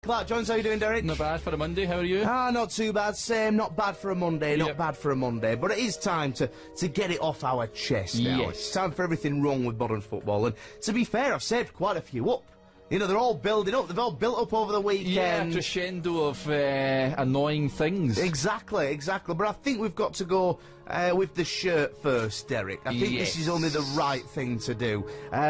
Clark Jones, how you doing, Derek? Not bad for a Monday, how are you? Not too bad, same. Not bad for a Monday, not bad for a Monday. But it is time to get it off our chest now. Yes. It's time for everything wrong with modern football. And to be fair, I've saved quite a few up. You know, they're all building up. They've all built up over the weekend. Yeah, crescendo of annoying things. Exactly. But I think we've got to go with the shirt first, Derek. I think this is only the right thing to do.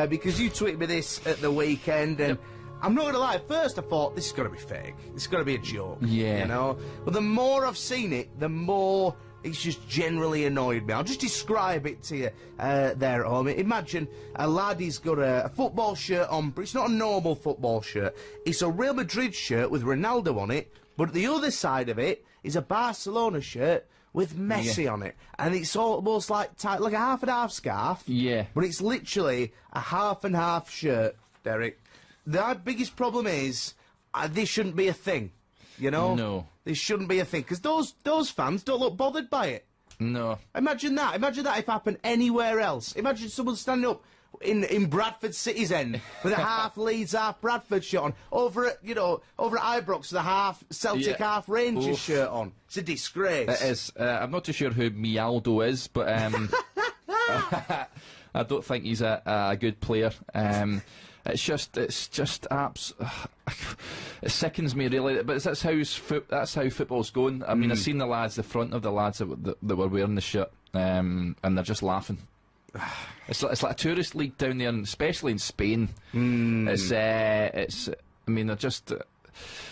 Because you tweeted me this at the weekend, and I'm not going to lie, at first I thought, this is going to be fake. This is going to be a joke. Yeah. You know? But the more I've seen it, the more it's just generally annoyed me. I'll just describe it to you there at home. Imagine a lad, he's got a football shirt on, but it's not a normal football shirt. It's a Real Madrid shirt with Ronaldo on it, but the other side of it is a Barcelona shirt with Messi on it. And it's almost like like a half and half scarf. Yeah. But it's literally a half and half shirt, Derek. The biggest problem is, this shouldn't be a thing. You know? No. This shouldn't be a thing, because those fans don't look bothered by it. No. Imagine that if it happened anywhere else. Imagine someone standing up in Bradford City's End with a half Leeds, half Bradford shirt on, over at Ibrox with a half Celtic, half Rangers shirt on. It's a disgrace. It is. I'm not too sure who Mialdo is, but I don't think he's a good player. It sickens me really, but that's how football's going. I mean, I've seen the front of the lads that were wearing the shirt, and they're just laughing. It's like a tourist league down there, and especially in Spain. It's. I mean, they're just.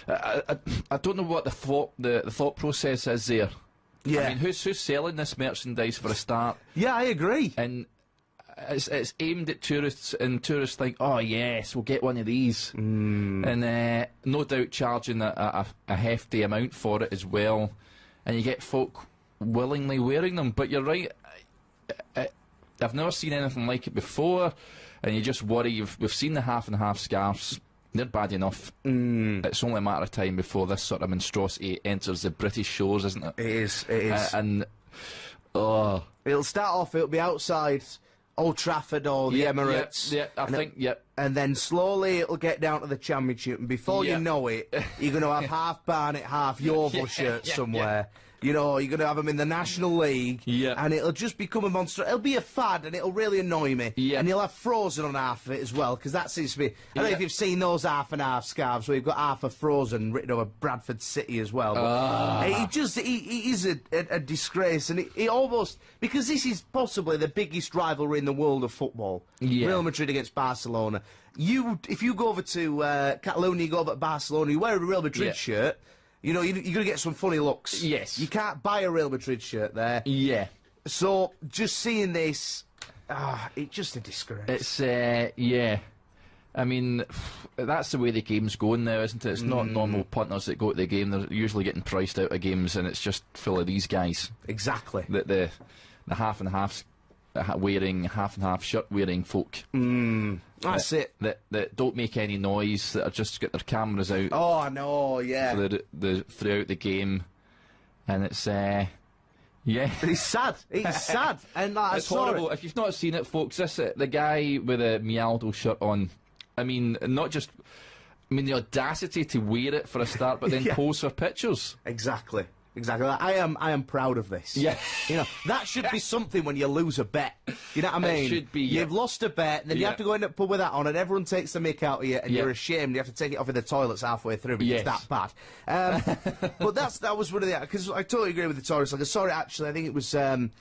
I don't know what the thought process is there. Yeah. I mean, who's selling this merchandise for a start? Yeah, I agree. And it's aimed at tourists, and tourists think, oh yes, we'll get one of these, and no doubt charging a hefty amount for it as well, and you get folk willingly wearing them. But you're right, I've never seen anything like it before, and you just worry. We've seen the half and half scarves. They're bad enough. It's only a matter of time before this sort of monstrosity enters the British shores, isn't it? It is. And it'll start off. It'll be outside Old Trafford or the Emirates. I think. And then slowly it'll get down to the Championship, and before you know it, you're going to have half Barnet, half Yeovil shirts somewhere. You know, you're going to have them in the National League, and it'll just become a monster. It'll be a fad, and it'll really annoy me. And you'll have Frozen on half of it as well, because that seems to be. I don't know if you've seen those half and half scarves where you've got half of Frozen written over Bradford City as well. But it is a disgrace, and it almost, because this is possibly the biggest rivalry in the world of football. Real Madrid against Barcelona. If you go over to Catalonia, you go over to Barcelona, you wear a Real Madrid shirt. You know, you're going to get some funny looks. Yes. You can't buy a Real Madrid shirt there. Yeah. So, just seeing this, it's just a disgrace. It's, I mean, that's the way the game's going now, isn't it? It's not normal punters that go to the game. They're usually getting priced out of games, and it's just full of these guys. Exactly. The half and half wearing, half and half shirt wearing folk. That's it. That don't make any noise, that are just got their cameras out. Oh, I know, yeah. Throughout the game. And it's, It's sad. It's sad. And it's horrible. If you've not seen it, folks, the guy with a Mialdo shirt on, I mean, the audacity to wear it for a start, but then pose for pictures. Exactly. I am proud of this. Yeah. You know, that should be something when you lose a bet. You know what I mean? It should be. You've lost a bet, and then you have to go into the pub with that on, and everyone takes the mick out of you, and you're ashamed. You have to take it off in the toilets halfway through because it's that bad. But that was one of the, because I totally agree with the Tories. Like, I saw it actually. I think it was on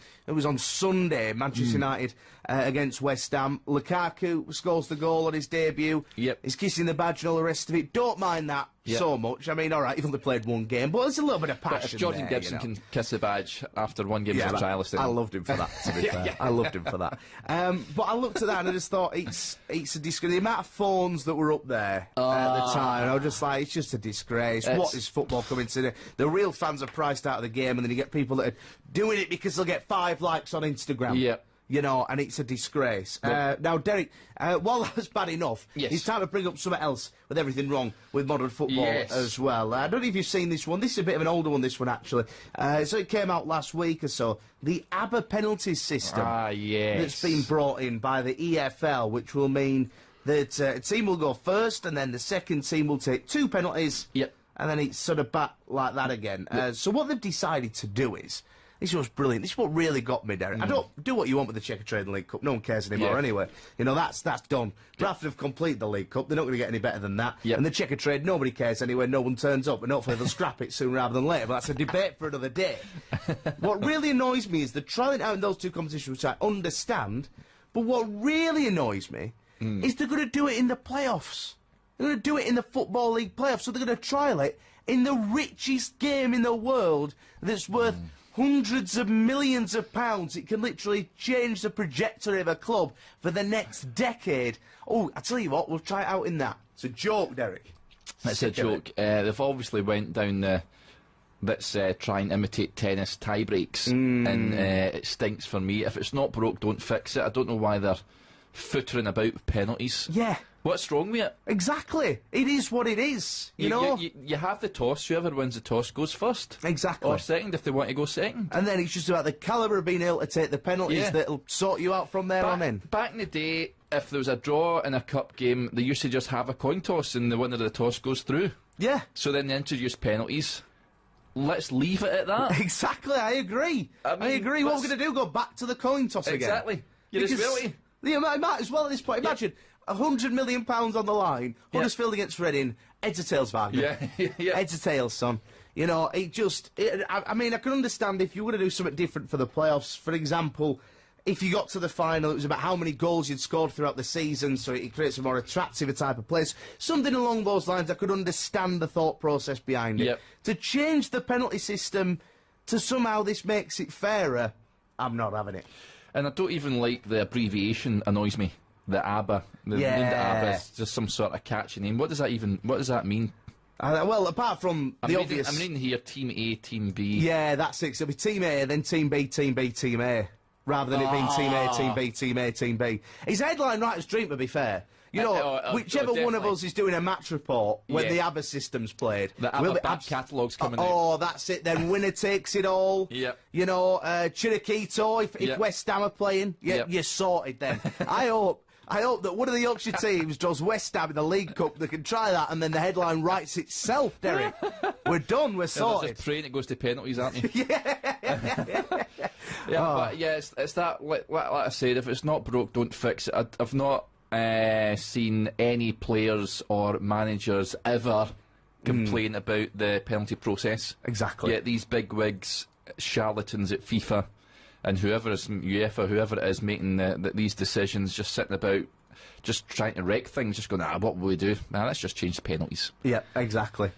Sunday. Manchester United against West Ham. Lukaku scores the goal on his debut. He's kissing the badge and all the rest of it. Don't mind that so much. I mean, all right, you've only played one game, but there's a little bit of passion. But if Jordan Gibson can kiss the badge after one game as a trialist, I loved him for that. To be fair, I loved him for that. But I looked at that and I just thought it's a disgrace. The amount of phones that were up there at the time, I was just like, it's just a disgrace. What is football coming to? The real fans are priced out of the game, and then you get people that are doing it because they'll get 5 likes on Instagram. You know, and it's a disgrace. Now, Derek, while that's bad enough, it's time to bring up something else with everything wrong with modern football as well. I don't know if you've seen this one. This is a bit of an older one, this one, actually. So it came out last week or so. The ABBA penalty system that's been brought in by the EFL, which will mean that a team will go first, and then the second team will take 2 penalties. Yep. And then it's sort of back like that again. So what they've decided to do is, this was brilliant. This is what really got me, Derek. I don't do what you want with the Checkatrade League Cup. No one cares anymore anyway. You know, that's done. Bradford have completed the League Cup. They're not going to get any better than that. Yep. And the Checkatrade, nobody cares anyway. No one turns up. And hopefully they'll scrap it sooner rather than later. But that's a debate for another day. What really annoys me is they're trying it out in those 2 competitions, which I understand. But what really annoys me is they're going to do it in the playoffs. They're going to do it in the Football League playoffs, so they're going to trial it in the richest game in the world that's worth hundreds of millions of pounds. It can literally change the trajectory of a club for the next decade. Oh, I tell you what, we'll try it out in that. It's a joke, Derek. It's a joke. They've obviously went down the let's try and imitate tennis tie breaks, and it stinks for me. If it's not broke, don't fix it. I don't know why they're footering about with penalties. Yeah. What's wrong with it? Exactly. It is what it is, you know? You have the toss. Whoever wins the toss goes first. Exactly. Or second if they want to go second. And then it's just about the calibre of being able to take the penalties that'll sort you out from there on in. Back in the day, if there was a draw in a cup game, they used to just have a coin toss and the winner of the toss goes through. Yeah. So then they introduced penalties. Let's leave it at that. Exactly, I agree. I agree. What we're going to do, go back to the coin toss again. Exactly. Yeah, might as well at this point. Imagine, £100 million on the line, Huddersfield against Reading, heads or tails, Wagner. Yeah. Heads or tails, son. You know, I mean, I can understand if you were to do something different for the playoffs. For example, if you got to the final, it was about how many goals you'd scored throughout the season, so it creates a more attractive type of place. Something along those lines, I could understand the thought process behind it. To change the penalty system to somehow this makes it fairer, I'm not having it. And I don't even like the abbreviation, annoys me. The ABBA. The name the ABBA is just some sort of catchy name. What does that mean? Well, apart from the obvious... I'm reading here, Team A, Team B. Yeah, that's it. So it'll be Team A, then Team B, Team B, Team A. Rather than it being Team A, Team B, Team A, Team B. His headline writer's dream, to be fair. You know, whichever one of us is doing a match report when the ABBA system's played. The ABBA back catalogue's coming out. Oh, that's it then. Winner takes it all. Yep. You know, Chiriquito, if West Ham are playing, you're sorted then. I hope that one of the Yorkshire teams does West Ham in the League Cup. They can try that, and then the headline writes itself, Derek. We're done, we're sorted. Just praying it goes to penalties, aren't you? Yeah. But it's that, like I said, if it's not broke, don't fix it. I've not seen any players or managers ever complain about the penalty process. Exactly. Yet these bigwigs, charlatans at FIFA, and whoever is UEFA, whoever it is making these decisions, just sitting about, just trying to wreck things, just going, what will we do? Let's just change the penalties. Yeah, exactly.